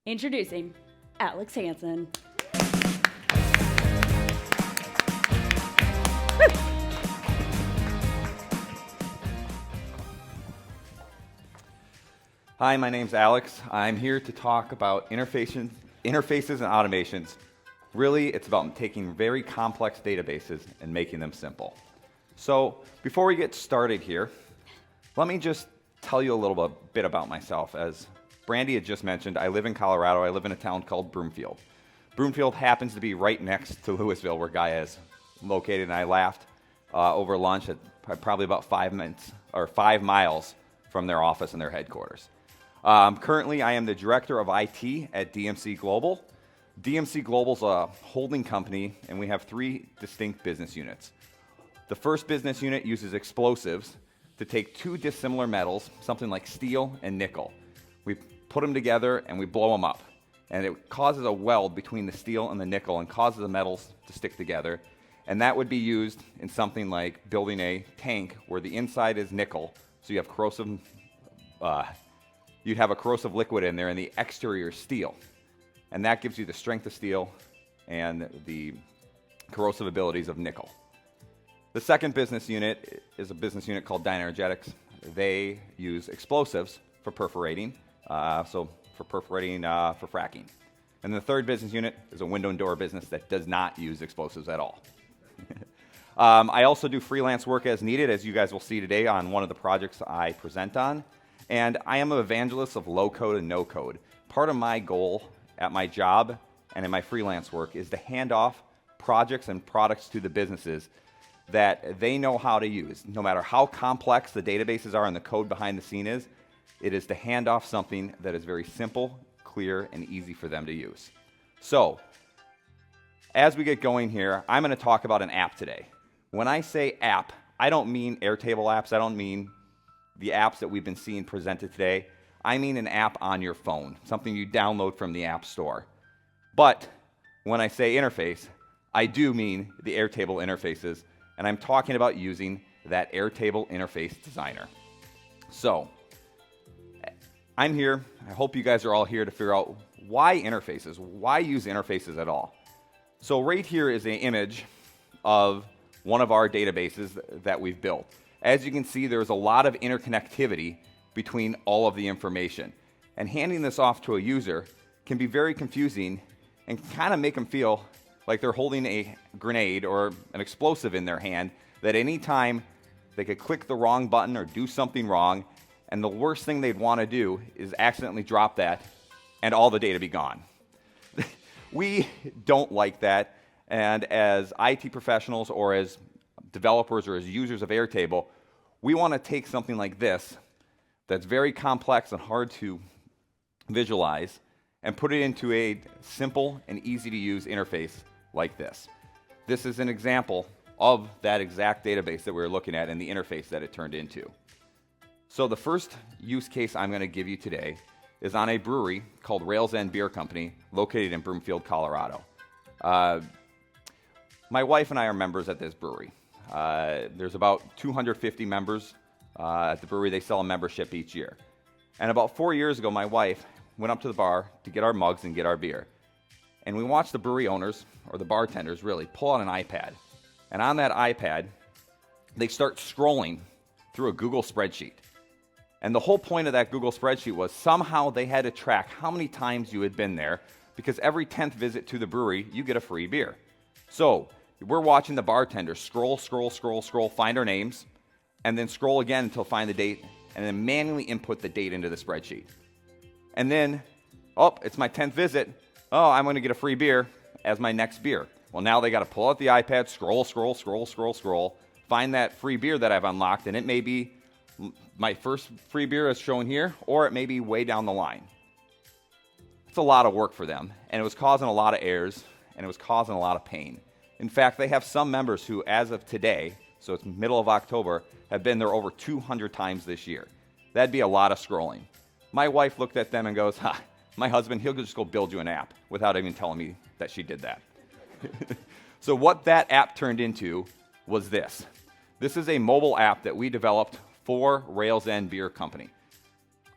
Introducing Alex Hansen. Hi, my name's Alex. I'm here to talk about interfaces and automations. Really, it's about taking very complex databases and making them simple. So, before we get started here, let me just tell you a little bit about myself. As Brandy had just mentioned, I live in Colorado. I live in a town called Broomfield. Broomfield happens to be right next to Louisville, where Gaia is located, and I laughed over lunch at probably about 5 miles from their office and their headquarters. Currently, I am the director of IT at DMC Global. DMC Global is a holding company, and we have 3 distinct business units. The first business unit uses explosives to take 2 dissimilar metals, something like steel and nickel. We put them together and we blow them up. And it causes a weld between the steel and the nickel and causes the metals to stick together. And that would be used in something like building a tank where the inside is nickel, so you have you'd have a corrosive liquid in there, and the exterior is steel. And that gives you the strength of steel and the corrosive abilities of nickel. The second business unit is a business unit called Dynergetics. They use explosives for perforating, for fracking. And the third business unit is a window and door business that does not use explosives at all. I also do freelance work as needed, as you guys will see today on one of the projects I present on. And I am an evangelist of low code and no code. Part of my goal at my job and in my freelance work is to hand off projects and products to the businesses that they know how to use. No matter how complex the databases are and the code behind the scene is, it is to hand off something that is very simple, clear, and easy for them to use. So, as we get going here, I'm going to talk about an app today. When I say app, I don't mean Airtable apps. I don't mean the apps that we've been seeing presented today. I mean an app on your phone, something you download from the App Store. But when I say interface, I do mean the Airtable Interfaces, and I'm talking about using that Airtable Interface Designer. So, I'm here. I hope you guys are all here to figure out why interfaces, why use interfaces at all. So right here is an image of one of our databases that we've built. As you can see, there's a lot of interconnectivity between all of the information. And handing this off to a user can be very confusing and kind of make them feel like they're holding a grenade or an explosive in their hand, that any time they could click the wrong button or do something wrong, and the worst thing they'd want to do is accidentally drop that and all the data be gone. We don't like that, and as IT professionals or as developers or as users of Airtable, we want to take something like this that's very complex and hard to visualize and put it into a simple and easy to use interface like this. This is an example of that exact database that we were looking at and the interface that it turned into. So the first use case I'm going to give you today is on a brewery called Rails End Beer Company located in Broomfield, Colorado. My wife and I are members at this brewery. There's about 250 members at the brewery. They sell a membership each year. And about 4 years ago, my wife went up to the bar to get our mugs and get our beer. And we watched the brewery owners, or the bartenders really, pull out an iPad. And on that iPad, they start scrolling through a Google spreadsheet. And the whole point of that Google spreadsheet was somehow they had to track how many times you had been there, because every 10th visit to the brewery, you get a free beer. So we're watching the bartender scroll, find our names, and then scroll again until find the date, and then manually input the date into the spreadsheet. And then, it's my 10th visit. I'm going to get a free beer as my next beer. Well, now they got to pull out the iPad, scroll, find that free beer that I've unlocked, and it may be my first free beer as shown here, or it may be way down the line. It's a lot of work for them, and it was causing a lot of errors, and it was causing a lot of pain. In fact, they have some members who, as of today, so it's middle of October, have been there over 200 times this year. That'd be a lot of scrolling. My wife looked at them and goes, my husband, he'll just go build you an app, without even telling me that she did that. So what that app turned into was this. This is a mobile app that we developed for Rails End Beer Company.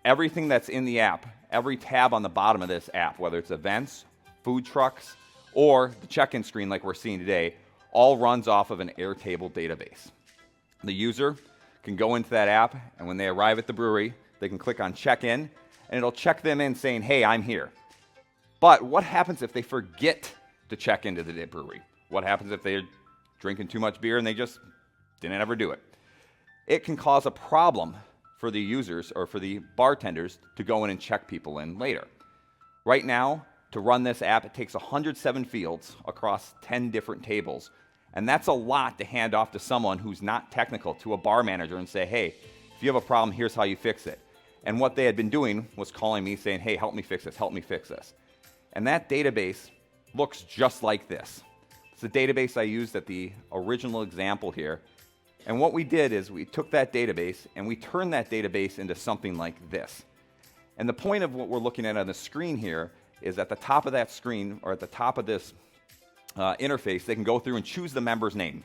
everything that's in the app, every tab on the bottom of this app, whether it's events, food trucks, or the check-in screen like we're seeing today, all runs off of an Airtable database. The user can go into that app, and when they arrive at the brewery, they can click on check-in, and it'll check them in saying, hey, I'm here. But what happens if they forget to check into the brewery? What happens if they're drinking too much beer and they just didn't ever do it? It can cause a problem for the users or for the bartenders to go in and check people in later. Right now, to run this app, it takes 107 fields across 10 different tables. And that's a lot to hand off to someone who's not technical, to a bar manager, and say, hey, if you have a problem, here's how you fix it. And what they had been doing was calling me saying, hey, help me fix this, help me fix this. And that database looks just like this. It's the database I used at the original example here. And what we did is we took that database and we turned that database into something like this. And the point of what we're looking at on the screen here is at the top of that screen, or at the top of this interface, they can go through and choose the member's name.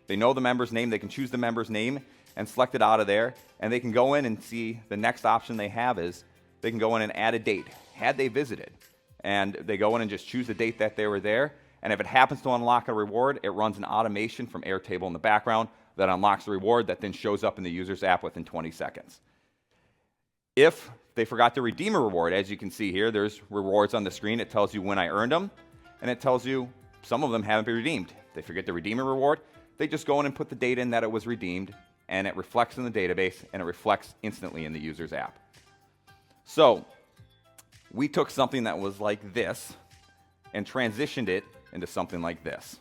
They know the member's name, they can choose the member's name and select it out of there, and they can go in and see the next option they have is they can go in and add a date. Had they visited? And they go in and just choose the date that they were there, and if it happens to unlock a reward, it runs an automation from Airtable in the background that unlocks the reward that then shows up in the user's app within 20 seconds. If they forgot to redeem a reward, as you can see here, there's rewards on the screen. It tells you when I earned them, and it tells you some of them haven't been redeemed. They forget to redeem a reward, they just go in and put the date in that it was redeemed, and it reflects in the database, and it reflects instantly in the user's app. So we took something that was like this and transitioned it into something like this.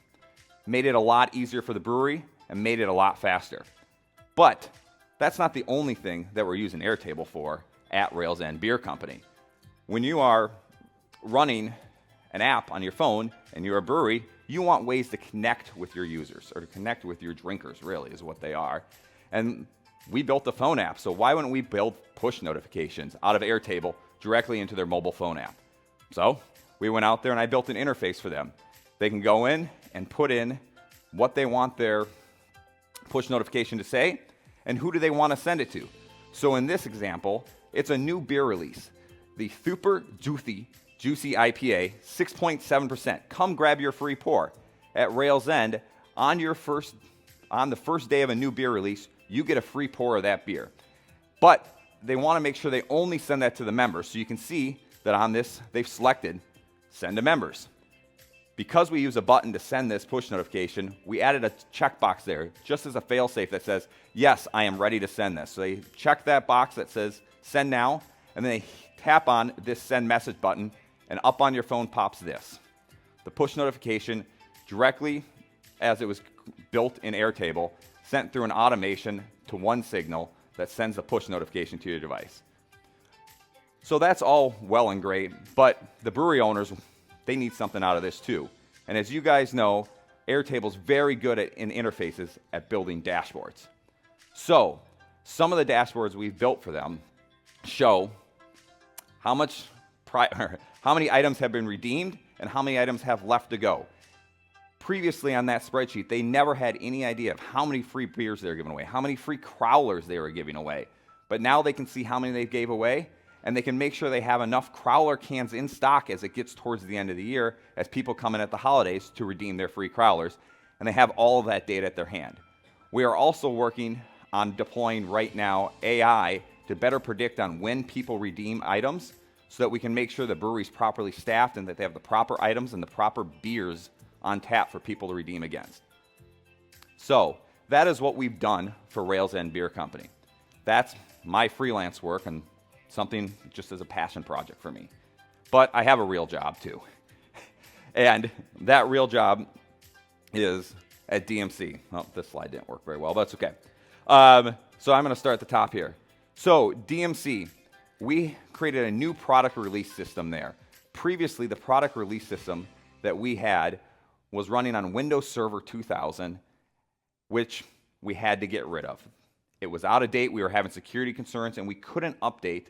Made it a lot easier for the brewery and made it a lot faster. But that's not the only thing that we're using Airtable for at Rails End Beer Company. When you are running an app on your phone and you're a brewery, you want ways to connect with your users, or to connect with your drinkers, really, is what they are. And we built a phone app, so why wouldn't we build push notifications out of Airtable directly into their mobile phone app? So we went out there and I built an interface for them. They can go in and put in what they want their push notification to say, and who do they want to send it to. So in this example, it's a new beer release, the Super Juicy IPA, 6.7%. Come grab your free pour. At Rails End, on the first day of a new beer release, you get a free pour of that beer. But they want to make sure they only send that to the members. So you can see that on this, they've selected send to members. Because we use a button to send this push notification, we added a checkbox there, just as a fail-safe that says, yes, I am ready to send this. So they check that box that says send now, and then they tap on this send message button, and up on your phone pops this. The push notification, directly as it was built in Airtable, sent through an automation to one signal that sends a push notification to your device. So that's all well and great, but the brewery owners, they need something out of this too. And as you guys know, Airtable's very good in interfaces at building dashboards. So some of the dashboards we've built for them show how many items have been redeemed and how many items have left to go. Previously on that spreadsheet, they never had any idea of how many free beers they were giving away, how many free crowlers they were giving away. But now they can see how many they gave away, and they can make sure they have enough crowler cans in stock as it gets towards the end of the year, as people come in at the holidays to redeem their free crowlers, and they have all of that data at their hand. We are also working on deploying right now AI to better predict on when people redeem items, so that we can make sure the brewery's properly staffed and that they have the proper items and the proper beers on tap for people to redeem against. So that is what we've done for Rails End Beer Company. That's my freelance work and something just as a passion project for me. But I have a real job too. And that real job is at DMC. Well, this slide didn't work very well, but that's okay. So I'm going to start at the top here. So DMC, we created a new product release system there. Previously, the product release system that we had was running on Windows Server 2000, which we had to get rid of. It was out of date, we were having security concerns, and we couldn't update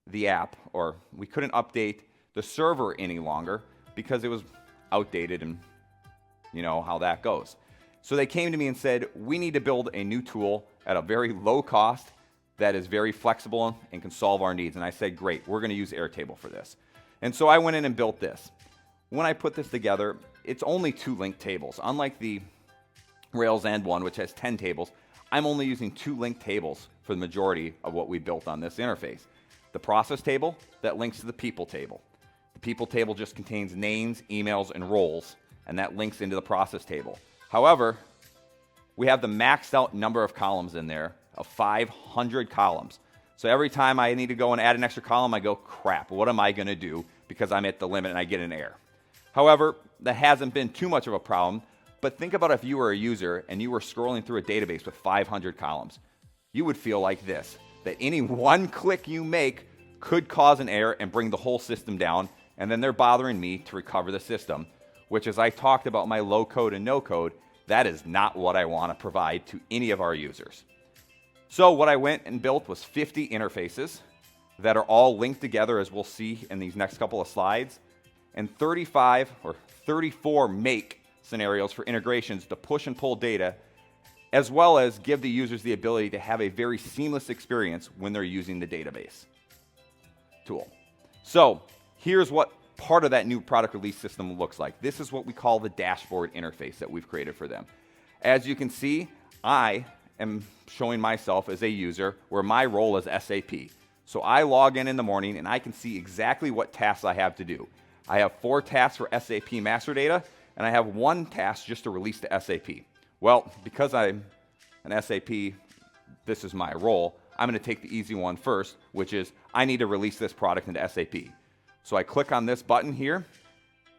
the app, or we couldn't update the server any longer because it was outdated, and you know how that goes. So they came to me and said, we need to build a new tool at a very low cost that is very flexible and can solve our needs. And I said, great, we're going to use Airtable for this. And so I went in and built this. When I put this together, it's only 2 linked tables. Unlike the Rails End one, which has 10 tables, I'm only using 2 linked tables for the majority of what we built on this interface. The process table that links to the people table. The people table just contains names, emails, and roles, and that links into the process table. However, we have the maxed out number of columns in there of 500 columns. So every time I need to go and add an extra column, I go, crap, what am I going to do? Because I'm at the limit and I get an error. However, that hasn't been too much of a problem, but think about if you were a user and you were scrolling through a database with 500 columns. You would feel like this, that any one click you make could cause an error and bring the whole system down, and then they're bothering me to recover the system, which, as I talked about my low code and no code, that is not what I want to provide to any of our users. So what I went and built was 50 interfaces that are all linked together, as we'll see in these next couple of slides, and 35 or 34 make scenarios for integrations to push and pull data, as well as give the users the ability to have a very seamless experience when they're using the database tool. So here's what part of that new product release system looks like. This is what we call the dashboard interface that we've created for them. As you can see, I am showing myself as a user where my role is SAP. So I log in the morning and I can see exactly what tasks I have to do. I have 4 tasks for SAP master data, and I have 1 task just to release to SAP. Well, because I'm an SAP, this is my role, I'm going to take the easy one first, which is I need to release this product into SAP. So I click on this button here.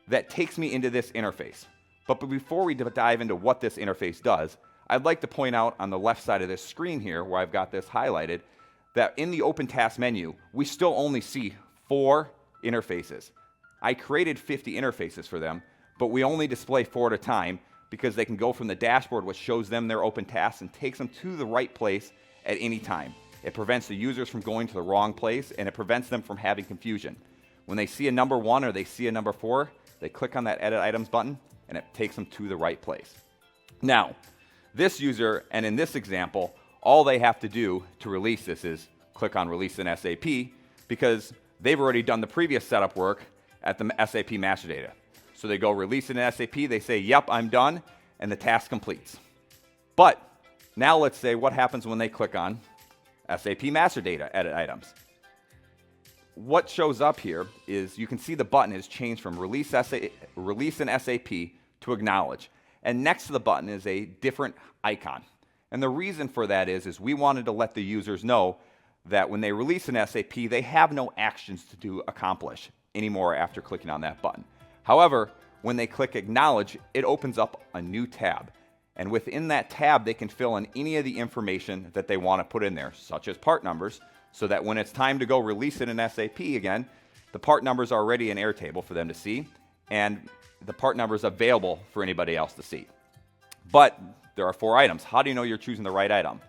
That takes me into this interface. But before we dive into what this interface does, I'd like to point out on the left side of this screen here, where I've got this highlighted, that in the Open Task menu, we still only see 4 interfaces. I created 50 interfaces for them, but we only display 4 at a time because they can go from the dashboard, which shows them their open tasks, and takes them to the right place at any time. It prevents the users from going to the wrong place, and it prevents them from having confusion. When they see a number 1 or they see a number 4, they click on that Edit Items button, and it takes them to the right place. Now, this user, and in this example, all they have to do to release this is click on Release in SAP, because they've already done the previous setup work at the SAP master data. So they go release it in SAP, they say, yep, I'm done, and the task completes. But now let's say what happens when they click on SAP master data edit items. What shows up here is you can see the button is changed from release in SAP to acknowledge. And next to the button is a different icon. And the reason for that is we wanted to let the users know that when they release an SAP, they have no actions to accomplish anymore after clicking on that button. However, when they click acknowledge, it opens up a new tab. And within that tab, they can fill in any of the information that they want to put in there, such as part numbers, so that when it's time to go release it in SAP again, the part numbers are already in Airtable for them to see, and the part number is available for anybody else to see. But there are 4 items. How do you know you're choosing the right item?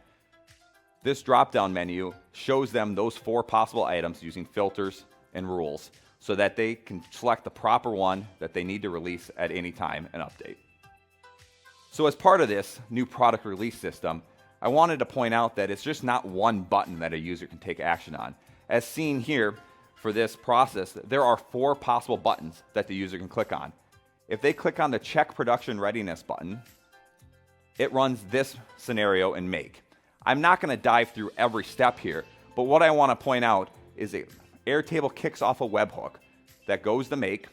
This drop-down menu shows them those 4 possible items using filters and rules so that they can select the proper one that they need to release at any time and update. So as part of this new product release system, I wanted to point out that it's just not one button that a user can take action on. As seen here for this process, there are 4 possible buttons that the user can click on. If they click on the Check Production Readiness button, it runs this scenario in Make. I'm not going to dive through every step here, but what I want to point out is that Airtable kicks off a webhook that goes to Make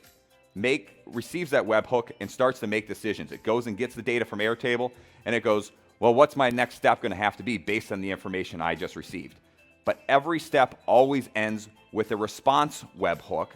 receives that webhook and starts to make decisions. It goes and gets the data from Airtable, and it goes, well, what's my next step going to have to be based on the information I just received? But every step always ends with a response webhook.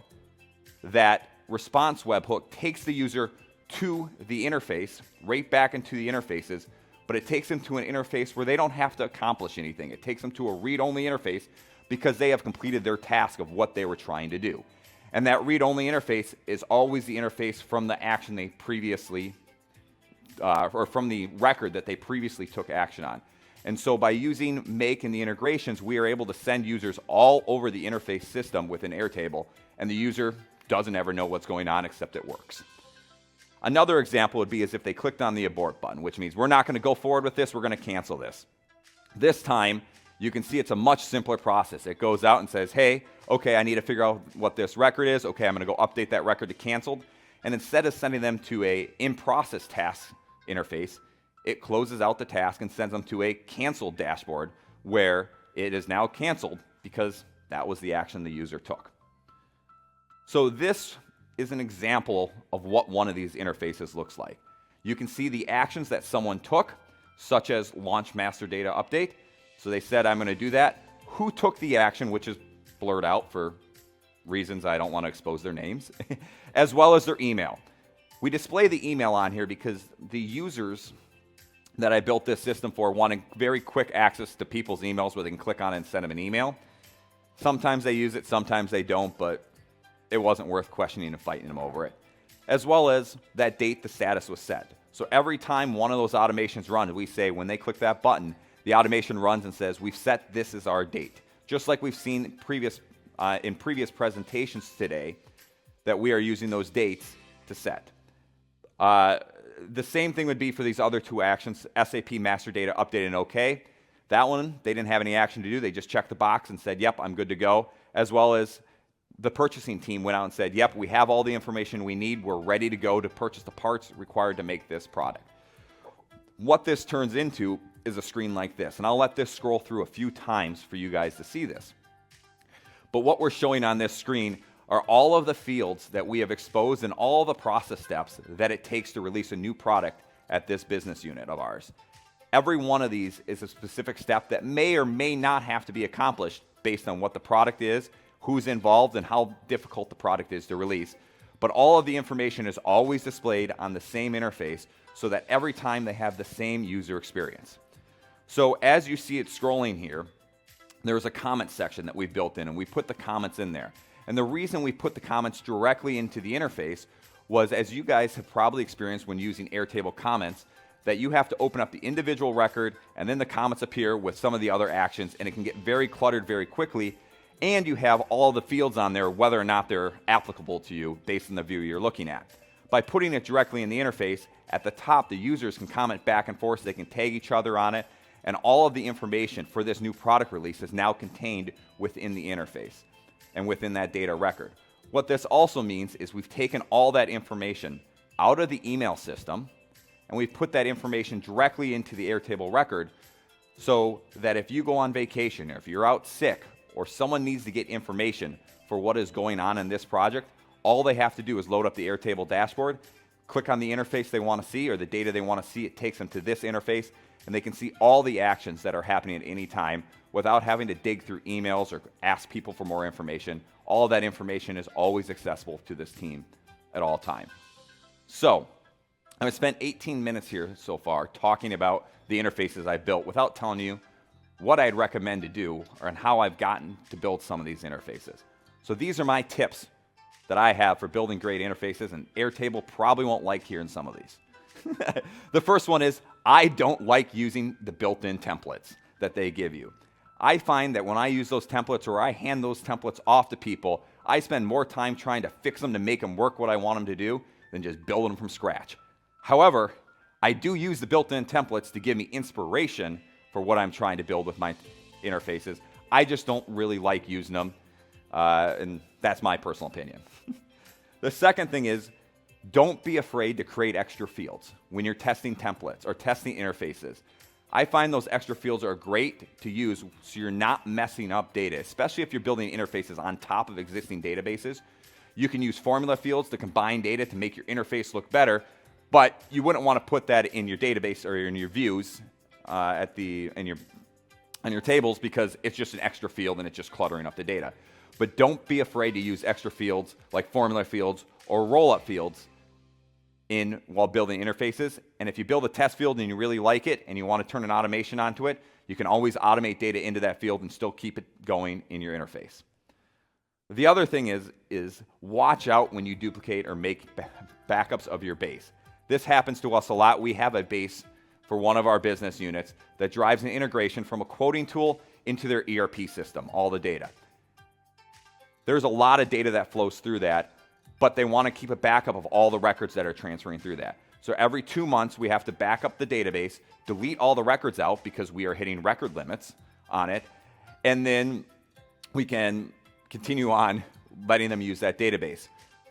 That response webhook takes the user to the interface, right back into the interfaces, but it takes them to an interface where they don't have to accomplish anything. It takes them to a read-only interface because they have completed their task of what they were trying to do. And that read-only interface is always the interface from the action they previously, or from the record that they previously took action on. And so by using Make and the integrations, we are able to send users all over the interface system within Airtable, and the user doesn't ever know what's going on except it works. Another example would be as if they clicked on the abort button, which means we're not going to go forward with this, we're going to cancel this. This time, you can see it's a much simpler process. It goes out and says, hey, okay, I need to figure out what this record is. Okay, I'm going to go update that record to canceled. And instead of sending them to a in-process task interface, it closes out the task and sends them to a canceled dashboard where it is now canceled because that was the action the user took. So this is an example of what one of these interfaces looks like. You can see the actions that someone took, such as launch master data update. So they said, I'm going to do that. Who took the action, which is blurred out for reasons I don't want to expose their names, as well as their email. We display the email on here because the users that I built this system for wanted very quick access to people's emails where they can click on it and send them an email. Sometimes they use it, sometimes they don't, but it wasn't worth questioning and fighting them over it. As well as that date the status was set. So every time one of those automations runs, we say when they click that button, the automation runs and says, we've set this as our date. Just like we've seen in previous presentations today, that we are using those dates to set. The same thing would be for these other two actions, SAP master data update and OK. That one, they didn't have any action to do. They just checked the box and said, yep, I'm good to go. As well as the purchasing team went out and said, yep, we have all the information we need. We're ready to go to purchase the parts required to make this product. What this turns into is a screen like this. And I'll let this scroll through a few times for you guys to see this. But what we're showing on this screen are all of the fields that we have exposed and all the process steps that it takes to release a new product at this business unit of ours. Every one of these is a specific step that may or may not have to be accomplished based on what the product is, who's involved, and how difficult the product is to release. But all of the information is always displayed on the same interface so that every time they have the same user experience. So as you see it scrolling here, there's a comment section that we built in, and we put the comments in there. And the reason we put the comments directly into the interface was, as you guys have probably experienced when using Airtable comments, that you have to open up the individual record, and then the comments appear with some of the other actions, and it can get very cluttered very quickly, and you have all the fields on there, whether or not they're applicable to you based on the view you're looking at. By putting it directly in the interface, at the top, the users can comment back and forth, they can tag each other on it, and all of the information for this new product release is now contained within the interface and within that data record. What this also means is we've taken all that information out of the email system, and we've put that information directly into the Airtable record so that if you go on vacation, or if you're out sick, or someone needs to get information for what is going on in this project, all they have to do is load up the Airtable dashboard, click on the interface they want to see or the data they want to see. It takes them to this interface, and they can see all the actions that are happening at any time without having to dig through emails or ask people for more information. All of that information is always accessible to this team at all times. So I've spent 18 minutes here so far talking about the interfaces I built without telling you what I'd recommend to do or how I've gotten to build some of these interfaces. So these are my tips that I have for building great interfaces, and Airtable probably won't like hearing some of these. The first one is, I don't like using the built-in templates that they give you. I find that when I use those templates or I hand those templates off to people, I spend more time trying to fix them to make them work what I want them to do than just building them from scratch. However, I do use the built-in templates to give me inspiration for what I'm trying to build with my interfaces. I just don't really like using them, and that's my personal opinion. The second thing is, don't be afraid to create extra fields when you're testing templates or testing interfaces. I find those extra fields are great to use so you're not messing up data, especially if you're building interfaces on top of existing databases. You can use formula fields to combine data to make your interface look better, but you wouldn't want to put that in your database or in your views on your tables because it's just an extra field and it's just cluttering up the data. But don't be afraid to use extra fields like formula fields or roll-up fields while building interfaces. And if you build a test field and you really like it and you want to turn an automation onto it, you can always automate data into that field and still keep it going in your interface. The other thing is watch out when you duplicate or make backups of your base. This happens to us a lot. We have a base for one of our business units that drives an integration from a quoting tool into their ERP system, all the data. There's a lot of data that flows through that, but they want to keep a backup of all the records that are transferring through that. So every 2 months, we have to back up the database, delete all the records out because we are hitting record limits on it, and then we can continue on letting them use that database.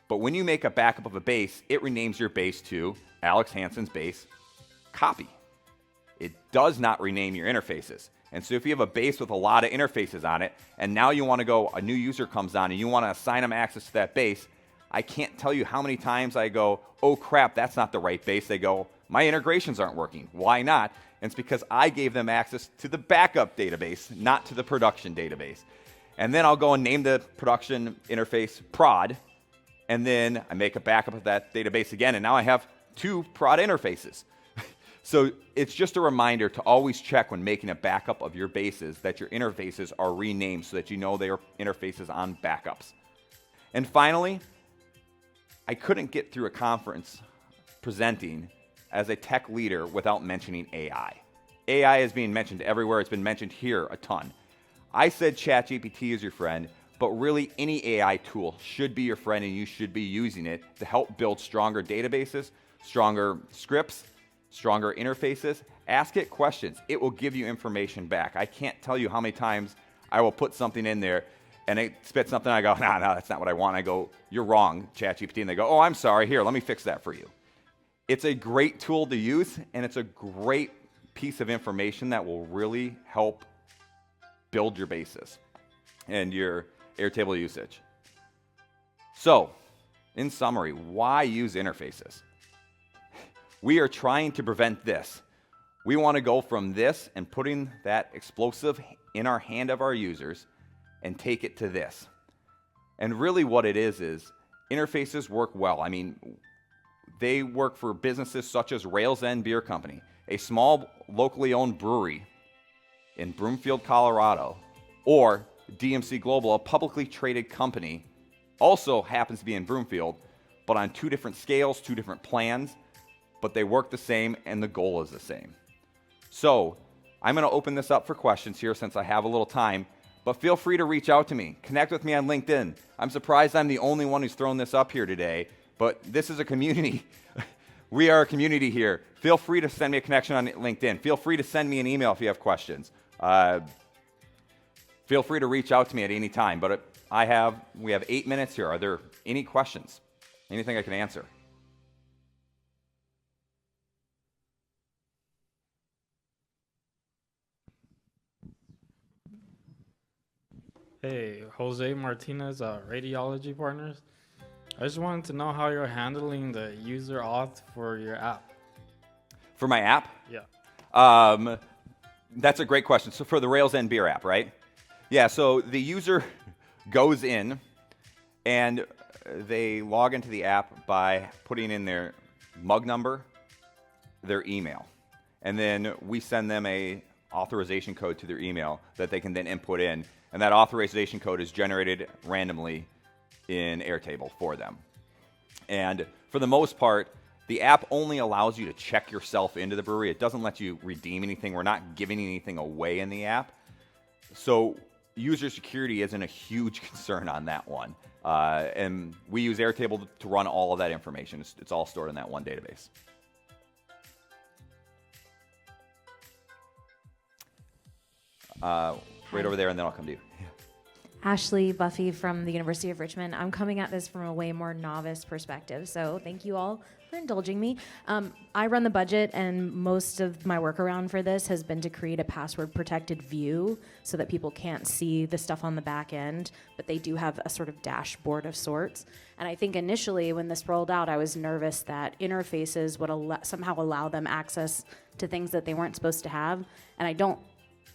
But when you make a backup of a base, it renames your base to Alex Hansen's base copy. It does not rename your interfaces. And so if you have a base with a lot of interfaces on it, and now you want to go, a new user comes on and you want to assign them access to that base, I can't tell you how many times I go, oh crap, that's not the right base. They go, my integrations aren't working. Why not? And it's because I gave them access to the backup database, not to the production database. And then I'll go and name the production interface prod, and then I make a backup of that database again, and now I have 2 prod interfaces. So it's just a reminder to always check when making a backup of your bases that your interfaces are renamed so that you know they are interfaces on backups. And finally, I couldn't get through a conference presenting as a tech leader without mentioning AI. AI is being mentioned everywhere. It's been mentioned here a ton. I said ChatGPT is your friend, but really any AI tool should be your friend and you should be using it to help build stronger databases, stronger scripts, stronger interfaces. Ask it questions. It will give you information back. I can't tell you how many times I will put something in there and it spits something. I go, no, that's not what I want. I go, you're wrong, ChatGPT. And they go, oh, I'm sorry. Here, let me fix that for you. It's a great tool to use, and it's a great piece of information that will really help build your bases and your Airtable usage. So, in summary, why use interfaces? We are trying to prevent this. We want to go from this and putting that explosive in our hand of our users and take it to this. And really what it is interfaces work well. I mean, they work for businesses such as Rails End Beer Company, a small locally owned brewery in Broomfield, Colorado, or DMC Global, a publicly traded company, also happens to be in Broomfield, but on 2 different scales, 2 different plans, but they work the same and the goal is the same. So I'm going to open this up for questions here since I have a little time, but feel free to reach out to me. Connect with me on LinkedIn. I'm surprised I'm the only one who's thrown this up here today, but this is a community. We are a community here. Feel free to send me a connection on LinkedIn. Feel free to send me an email if you have questions. Feel free to reach out to me at any time, but we have 8 minutes here. Are there any questions? Anything I can answer? Hey, Jose Martinez, Radiology Partners. I just wanted to know how you're handling the user auth for your app. For my app? Yeah. That's a great question. So for the Rails End Beer app, right? Yeah, so the user goes in and they log into the app by putting in their mug number, their email, and then we send them a authorization code to their email that they can then input in, and that authorization code is generated randomly in Airtable for them. And for the most part, the app only allows you to check yourself into the brewery. It doesn't let you redeem anything. We're not giving anything away in the app. So user security isn't a huge concern on that one. And we use Airtable to run all of that information. It's all stored in that one database. Right over there, and then I'll come to you. Ashley Buffy from the University of Richmond. I'm coming at this from a way more novice perspective, so thank you all for indulging me. I run the budget, and most of my workaround for this has been to create a password-protected view so that people can't see the stuff on the back end, but they do have a sort of dashboard of sorts. And I think initially when this rolled out, I was nervous that interfaces would somehow allow them access to things that they weren't supposed to have, and I don't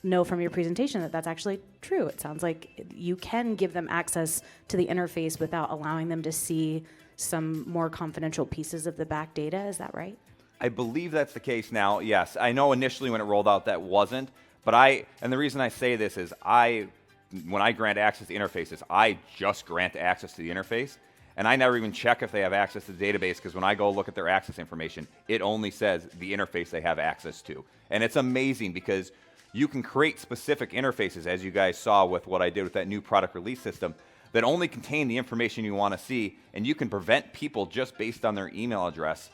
know from your presentation that that's actually true. It sounds like you can give them access to the interface without allowing them to see some more confidential pieces of the back data. Is that right? I believe that's the case now, yes. I know initially when it rolled out that wasn't, but and the reason I say this is when I grant access to interfaces, I just grant access to the interface, and I never even check if they have access to the database, because when I go look at their access information, it only says the interface they have access to. And it's amazing because you can create specific interfaces, as you guys saw with what I did with that new product release system, that only contain the information you want to see, and you can prevent people just based on their email address,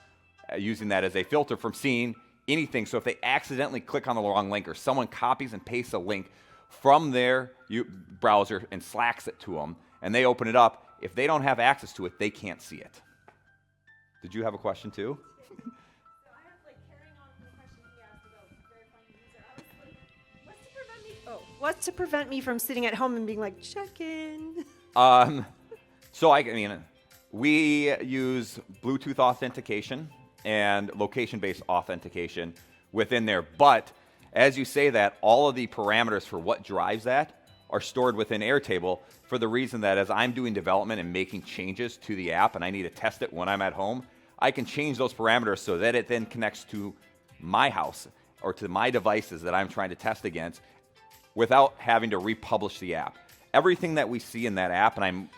using that as a filter, from seeing anything. So if they accidentally click on the wrong link, or someone copies and pastes a link from their browser and slacks it to them, and they open it up. If they don't have access to it, they can't see it. Did you have a question too? What's to prevent me from sitting at home and being like, check in? We use Bluetooth authentication and location-based authentication within there. But as you say that, all of the parameters for what drives that are stored within Airtable for the reason that as I'm doing development and making changes to the app and I need to test it when I'm at home, I can change those parameters so that it then connects to my house or to my devices that I'm trying to test against without having to republish the app. Everything that we see in that app, and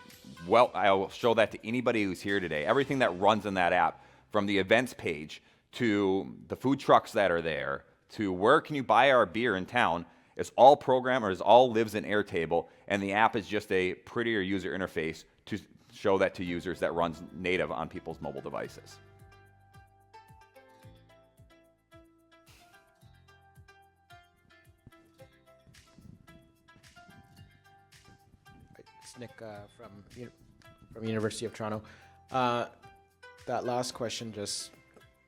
I will show that to anybody who's here today, everything that runs in that app, from the events page to the food trucks that are there, to where can you buy our beer in town, is all programmed or all lives in Airtable, and the app is just a prettier user interface to show that to users that runs native on people's mobile devices. It's Nick from University of Toronto. That last question just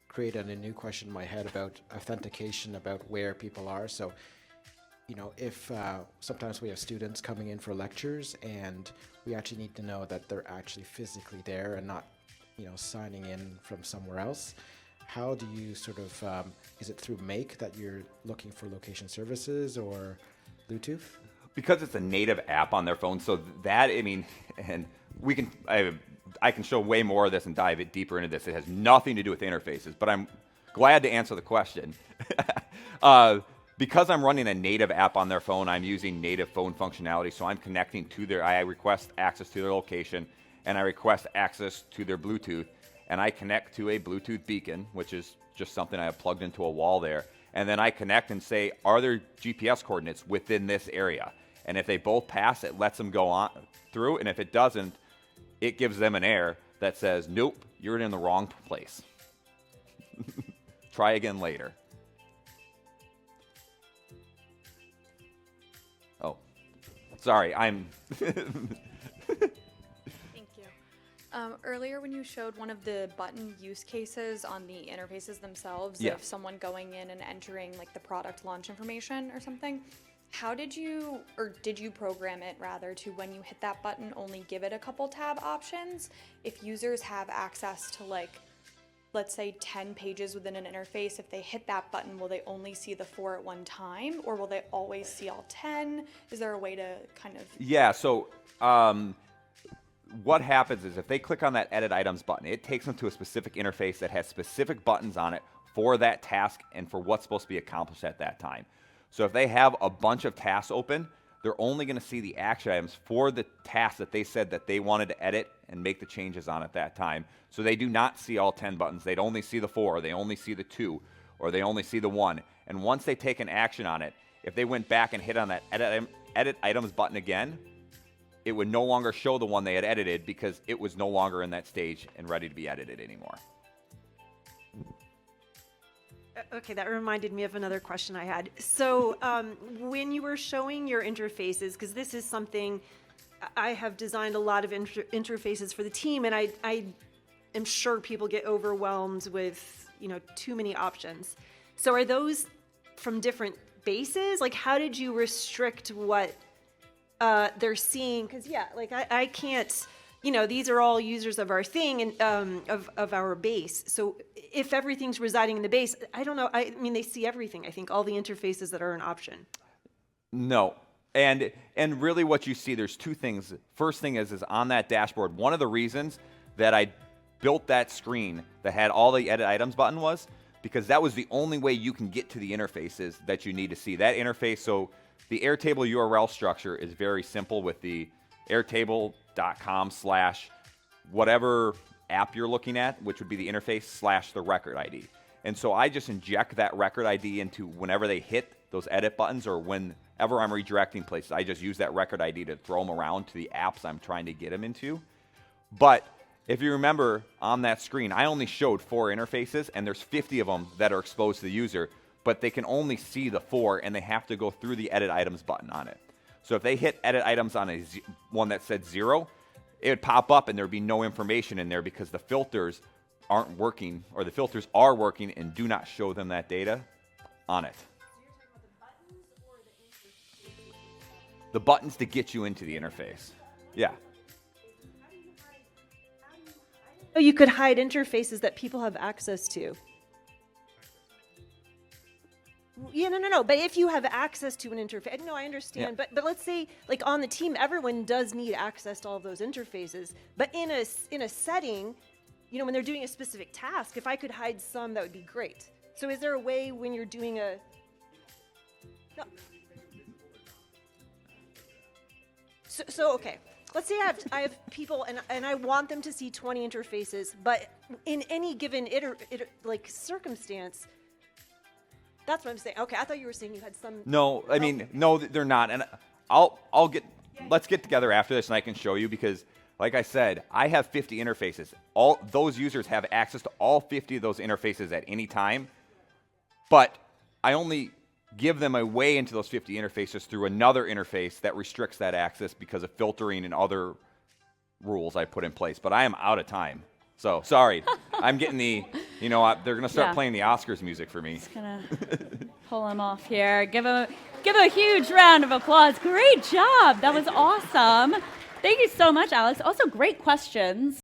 created a new question in my head about authentication, about where people are. So, if sometimes we have students coming in for lectures and we actually need to know that they're actually physically there and not, signing in from somewhere else. How do you sort of, is it through Make that you're looking for location services or Bluetooth? Because it's a native app on their phone, so that, and we can, I can show way more of this and dive it deeper into this. It has nothing to do with interfaces, but I'm glad to answer the question. Because I'm running a native app on their phone, I'm using native phone functionality, so I'm connecting to I request access to their location, and I request access to their Bluetooth, and I connect to a Bluetooth beacon, which is just something I have plugged into a wall there, and then I connect and say, are there GPS coordinates within this area? And if they both pass, it lets them go on through, and if it doesn't, it gives them an error that says, nope, you're in the wrong place. Try again later. Oh, sorry, Thank you. Earlier when you showed one of the button use cases on the interfaces themselves, Yeah. of someone going in and entering like the product launch information or something, how did you, or did you program it rather to when you hit that button only give it a couple tab options? If users have access to like, let's say 10 pages within an interface, if they hit that button, will they only see the 4 at one time, or will they always see all 10? Is there a way to kind of... Yeah, so what happens is if they click on that Edit Items button, it takes them to a specific interface that has specific buttons on it for that task and for what's supposed to be accomplished at that time. So if they have a bunch of tasks open, they're only going to see the action items for the task that they said that they wanted to edit and make the changes on at that time. So they do not see all 10 buttons. They'd only see the 4, or they only see the 2, or they only see the 1. And once they take an action on it, if they went back and hit on that edit items button again, it would no longer show the one they had edited because it was no longer in that stage and ready to be edited anymore. Okay, that reminded me of another question I had. So when you were showing your interfaces, because this is something, I have designed a lot of interfaces for the team, and I am sure people get overwhelmed with, too many options. So are those from different bases? Like, how did you restrict what they're seeing? Because, I can't... these are all users of our thing and of our base. So if everything's residing in the base, I don't know. They see everything. I think all the interfaces that are an option. No. And really what you see, there's two things. First thing is on that dashboard, one of the reasons that I built that screen that had all the edit items button was because that was the only way you can get to the interfaces that you need to see. That interface, so the Airtable URL structure is very simple with the airtable.com/whatever app you're looking at, which would be the interface / the record ID. And so I just inject that record ID into whenever they hit those edit buttons or whenever I'm redirecting places. I just use that record ID to throw them around to the apps I'm trying to get them into. But if you remember on that screen, I only showed 4 interfaces, and there's 50 of them that are exposed to the user. but they can only see the 4, and they have to go through the Edit Items button on it. So if they hit Edit Items on one that said 0, it would pop up and there would be no information in there because the filters aren't working, or the filters are working and do not show them that data on it. The buttons to get you into the interface. Yeah. Oh, you could hide interfaces that people have access to. Yeah, no. But if you have access to an interface, no, I understand. Yeah. But let's say, like on the team, everyone does need access to all of those interfaces. But in a setting, you know, when they're doing a specific task, if I could hide some, that would be great. So is there a way when you're doing a... No. So okay, let's say I have people and I want them to see 20 interfaces, but in any given circumstance, that's what I'm saying. Okay, I thought you were saying you had some. No, I mean, no, they're not. And let's get together after this and I can show you, because like I said, I have 50 interfaces. All those users have access to all 50 of those interfaces at any time, but I only give them a way into those 50 interfaces through another interface that restricts that access because of filtering and other rules I put in place. But I am out of time. So, sorry. I'm getting they're going to start playing the Oscars music for me. Just going to pull him off here. Give a huge round of applause. Great job. That was awesome. Thank you so much, Alex. Also, great questions.